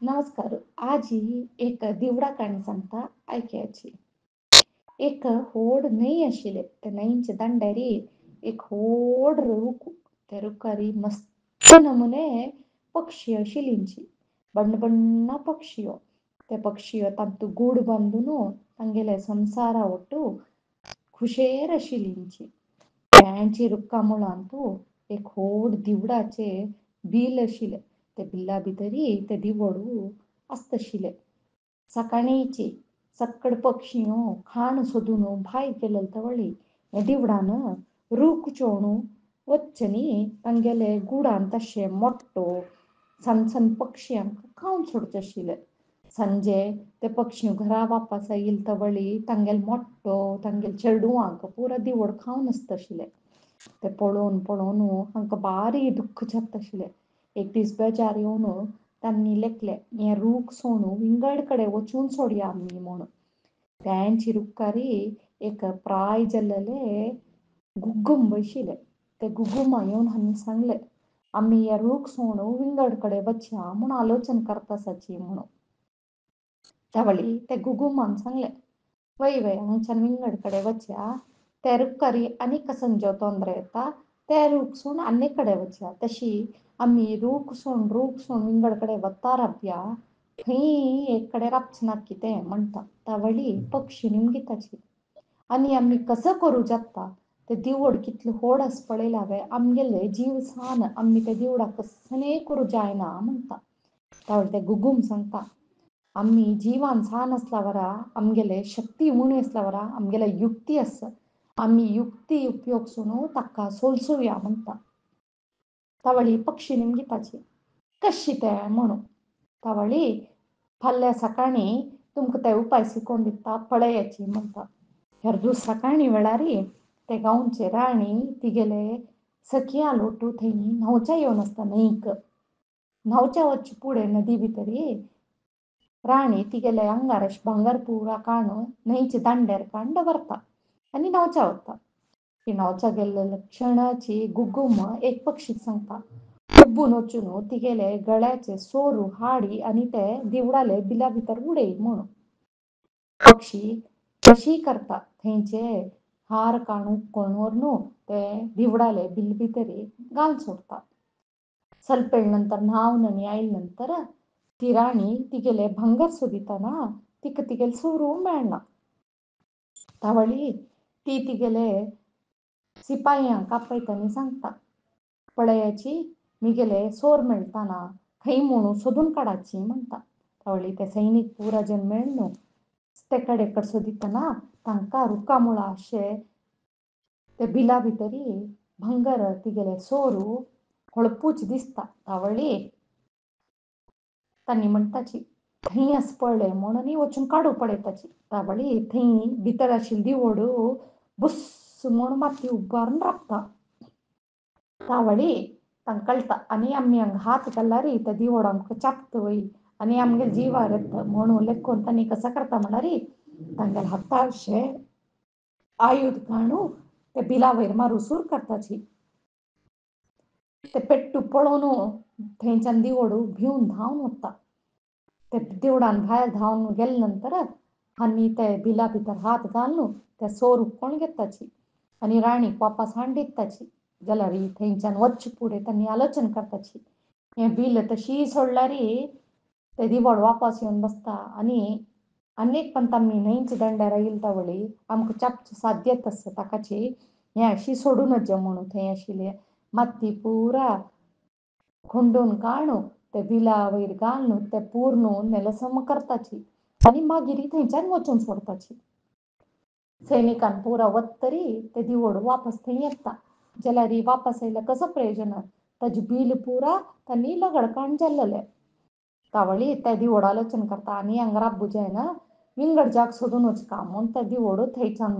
नमस्कार. आज ही एक दिवडा काणी सांगता ऐकयाची. एक होड नहीं आशिले ते नईंचे दांड्यारी एक होड रुक ते रुकारी मस्त नमुने पक्षी आशिलिंची बಣ್ಣ ಬಣ್ಣ ಪಕ್ಷಿಯೋ ते ಪಕ್ಷಿಯೋ ತಂತು ಗೂಡು ಬಂದುನು ತಂಗೆಲೆ ಸಂಸಾರ ಒಟ್ಟು खुशेर आशिलिंची त्यांची रुक्कामुळं अंतू एक होड दिवडाचे बिल आशिले ते बिल्ला भितरी ते दिवडू आस्तशिले सकाळीची सक्कड पक्षियों खाण सोदून भाय केलेल तवळी दिवडान रूक चोणू वच्चनी ತಂಗೆಲೆ ಗೂಡಾನ್ ತಶೆ ಮೊಟ್ಟೋ ಸಣ್ಣ ಸಣ್ಣ ಪಕ್ಷಿಯಂಕ खाऊन सोडचशिले संजे ते पक्षी घरा वापस येईल तवळी ತಂಗೆಲ್ ಮೊಟ್ಟೋ ತಂಗೆಲ್ ಚೆರ್ಡುವಾಂಕ ಪೂರ दिवड खाऊन तशिले ते पळोवन पळोवन हांकां बारी दुःख जातशिलें. एक दीस बेजार येवन त्यांनी लेखले हें रूख सोडून विंगड वचून सोडया आमी म्हणून. त्यांची रुक्कारी एक प्राय जाल्लेले गुग्गूम बशिले. ते गुग्गुमा येवन हांनी सांगले आमी हे रूख सोडून विंगड वचया म्हूण आलोचन करतासाची म्हणून. त्यावेळी ते गुग्गुमान सांगले वय वय हांगच्यान विंगड वचया ते रुक्कारी आनीक संजो ತೊಂದ್ರೆ येता ते रूख सोडून आनी वचया तशी आमी रूख सोडून विंगड वता रावया खंय एक रावचे नात कितें म्हणटा. त्यावेळी पक्षी निमगिताची आनी आमी कसं करू जाता ते दिवड कितले व्हड आस पळयला हांवें आमगेले जीव सान आमी ते दिवडाक कसले करू जायना म्हणटा. त्यावेळी ते गुग्गूम सांगता आमी जीवान सान असला वरा आमगेले शक्ती उणी असला वरा आमगेले युक्ती आसा आमी युक्ती उपयोग सुनू ताका सोलसुया म्हणटा. त्यावेळी पक्षी निमगिताची कशी तें म्हणून. त्यावेळी फाल्यां सकाळी तुमकां ते उपाय शिकोवन दिता पळयाची म्हणटा. ह्या दीस सकाळी वेळारी ते गांवचे राणी तिगेले सखियां लोटू थंय न्हांवच्या येवन आसता न्हंयक. न्हांवच्या वच्चे फुडें नदी भितरी राणी तिगेले आंगार अशें भांगर पुरा काडून न्हंयचे दांड्यार काडून दवरता आनी न्हांवच्या वता. ही न्हांवच्या गेल्ले क्षणाची गुग्गूम एक पक्षीक सांगता उबून वचून तिगेले गळ्याचे सोरू हाडी आनी ते दिवडाले बिला भितर उडय म्हणून. पक्षी तशी करता थंयचे हार काडून व्हरून ते दिवडाले बिल भितरी घालन सोडता. सलपेळ नंतर न्हावन आनी आयले नंतर ती राणी तिगेले भांगर सोदितना तिका तिगेले सोरू मेळना. त्यावेळी ती तिगेले सिपायांक आपयतानी सांगता पळयाची मिगेले सोर मेळटाना खंय म्हणून सोदून काडाची म्हणटा. त्यावेळी ते सैनीक पुरा जन मेळून ते कडेकड सोदितना तांकां रुकामुळा अशे ते बिला भितरी भांगर तिगेले सोरू होळपूच दिसता. त्यावेळी तांणी म्हणटाची थंय आस पळय म्हणून वचून काडू पळयताची. त्यावेळी थंय भितर आशिल्ली दिवड बुस्स म्हूण माती उबारून रावता. त्यावेळी तांकां कळटा आनी आमी हांगा हात घाल्यार ते दिवड आमकां चाबता वय आनी आमगे जिवार येता म्हणून लेकून तांणी कसं करता म्हळ्यार तांगेले हातार अशे आयूध काडून ते बिला वयर मारूं सूर करताची. ते पेट्टू पळोवन थंयच्यान दिवड भिवून धांवन वता. ते दिवडान भायर धांवन गेले नंतर आनी ते बिला भितर हात घालून ते सोर उखलून घेताची आनी राणीक वापस हाडून दिताची. जाल्यार थंयच्यान वच्चे फुडें तांणी आलोचन करताची. हें बिल तशी सोडल्यार ते दिवड वापस येवन बसता आनी आनीक पण आमी न्हंयच्या दांड्यार येयले तवळी आमकां चाबचें साध्य आसा ताकाची हें अशी सोडून नज म्हणून थंय आशिल्ले माती पुरा खोंडून काडून ते बिला वयर घालून ते पुरून नेलसम करताची आनी मागीर थंयच्यान वचून सोडताची. सैनिकान पुरा वतरी ते दिवड वापस थंय येता. जाल्यार वापस आयल्यार कसं प्रयोजन ताजें बील पुरा तांणी लगड काडून जाल्लेलें. त्यावेळी ते दिवड आलोचन करता आनी हांगा राबूं जायना विंगड जाग सोदून वचका म्हूण ते दिवड थंयच्यान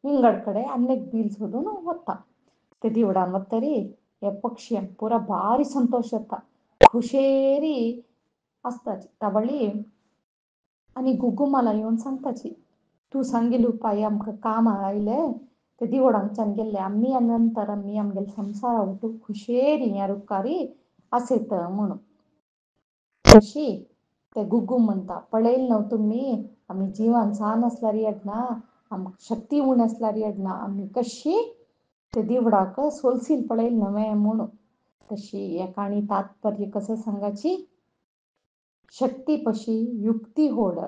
विंगड आनीक बील सोदून वता. ते दिवडान वतरी हे पक्षियांक पुरा भारी संतोश जाता खुशेरी आसताची. त्यावेळी आनी गुग्गुमाला येवन सांगताची तूं सांगिल्ले उपाय आमकां काम आयले ते दिवड हांगच्यान गेल्ले आमी नंतर आमी आमगेले संवसारा उठून खुशेरी हें रुखारी आसयत म्हणून. तशी ते गुग्गू म्हणता पळेल नव तुम्ही आम्ही जीवन सान असलारी अडना शक्ती उण असलारी अडना आम्ही कशी ते दिवडाक सोलसील पळेल नवे म्हणून तशी या काणी तात्पर्य कसं सांगाची शक्ती पशी युक्ती होड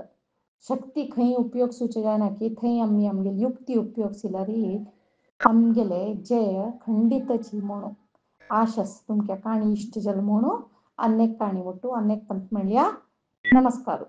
शक्ती खंय उपयोग सुचना की थंय आम्ही आमगे युक्ती उपयोग सिलारी आमगेले जय खंडितची म्हणून आशस तुमक्या काणी इष्ट जल म्हणून अनेक काणी ಒಟ್ಟು अनेक पंत म्हणल्या नमस्कार.